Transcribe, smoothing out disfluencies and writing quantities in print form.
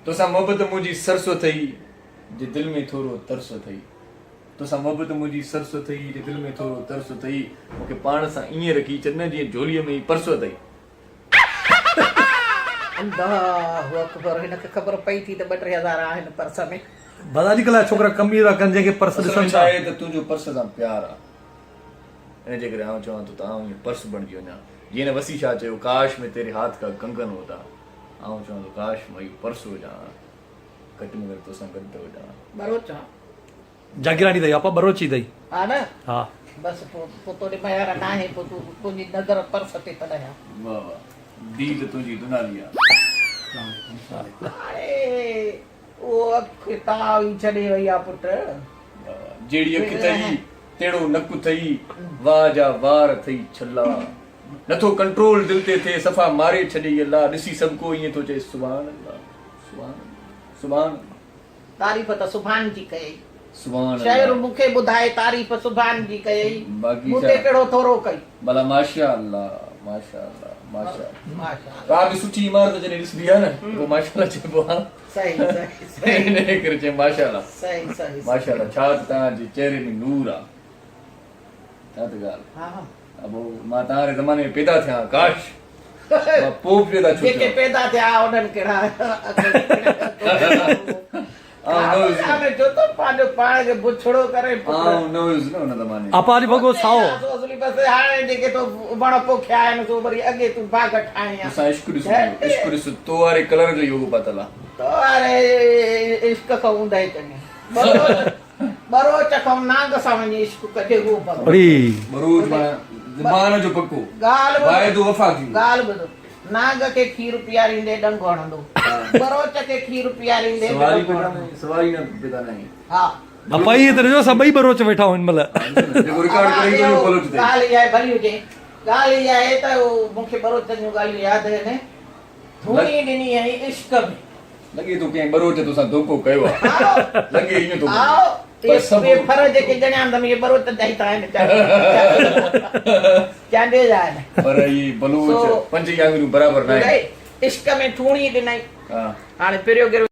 तोसां मोहब्बत मुंहिंजी सरसो थई जे दिल में थोरो तरसो थई तोसां मोहब्बत मुंहिंजी सरसो थई जे दिल में थोरो तरसो थई मूंखे पाण सां ईअं रखी चन जीअं झोलीअ में ई परसो थई अल्लाहु अकबर हिनखे ख़बर पई थी त 2-3 हज़ार आहिनि पर्स में भला अॼुकल्ह जा छोकिरा कम ई था कनि जंहिंखे पर्स असल में ॾिसनि छा था आहे त तुंहिंजो पर्स सां प्यार आहे इन जे करे आउं चवां थो त आउं ईअं पर्स बणिजी वञा जीअं न वसी छा चयो काश में तेरे हाथ का कंगन होता आउं चवां थो काश मां इहो पर्स हुजां घटि में घटि तोसां गॾु त हुजां बरोचा जागीरानी अथई आपा बरोची अथई हा न हा बसि पोइ तोॾे मयार न आहे पोइ तूं तुंहिंजी नज़र पर्स ते तॾहिं वाह वाह दिल तुंहिंजी दुनाली आहे अरे उहो अखि ताव ई छॾे वई आहे पुट जहिड़ी अखि अथई तहिड़ो नकु अथई वाह जा वार अथई छला नथो कंट्रोल दिल ते थिए सफ़ा मारे छॾी अल्लाह ॾिसी सभु को ईअं थो चए सुभान अल्लाह सुभान सुभान तारीफ़ त सुभान जी कयई सुभान शहर मूंखे ॿुधाए तारीफ़ सुभान जी कयई बाक़ी मूंखे कहिड़ो थोरो कई भला माशा अल्लाह माशा अल्लाह माशा माशा का बि सुठी इमारत जॾहिं ॾिसबी आहे न पोइ माशा अल्लाह चइबो आहे सही सही सही इन करे चए माशा अल्लाह सही सही माशा अल्लाह छा त तव्हांजे चहिरे में नूर आहे छा त ॻाल्हि हा अब मां तव्हांजे ज़माने में पैदा थियां काश मां पोइ पैदा छो जेके थियां पैदा थिया उन्हनि कहिड़ा जो तो पंहिंजो पाण खे बुछड़ो करे आउं न हुयुसि न हुन ज़माने में आपा अॼु भॻो साओ हाणे जेके तो वण पोखिया आहिनि सो वरी अॻे तूं बाग़ ठाहीं असां इश्क ॾिसो तो वारे कलर जो योगो पातल आहे तो अरे इश्क खां हूंदा ई चङे बरोच खां नांग सां वञी इश्क कजे उहो बरो अरे बरोज ज़बान जो पको ॻाल्हि वाइदो वफ़ा की ॻाल्हि ॿुधो नांग खे खीर पीआरींदे डंग हणंदो बरोच खे खीर पीआरींदे सवारी न पैदा नहीं हा आपा इहे त ॾिसो सभई बरोच वेठा आहिनि महिल जेको रिकॉर्ड करे तो फॉलो थी ॻाल्हि इहा आहे भली हुजे ॻाल्हि इहा आहे त मूंखे बरोचनि जूं ॻाल्हियूं यादि आहिनि धूणी ॾिनी आई इश्क में लगे तो कंहिं बरोच तोसां धोखो कयो आहे आओ लगे ईअं तो आओ पर सभु ये फर जेके ॼणिया त इहे बरोच दही था आहिनि चांडे जा आहिनि पर ये बलोच पंज आंगुरियूं बराबर न आहे इश्क में ठूणी ॾिनई हा हाणे पिरियो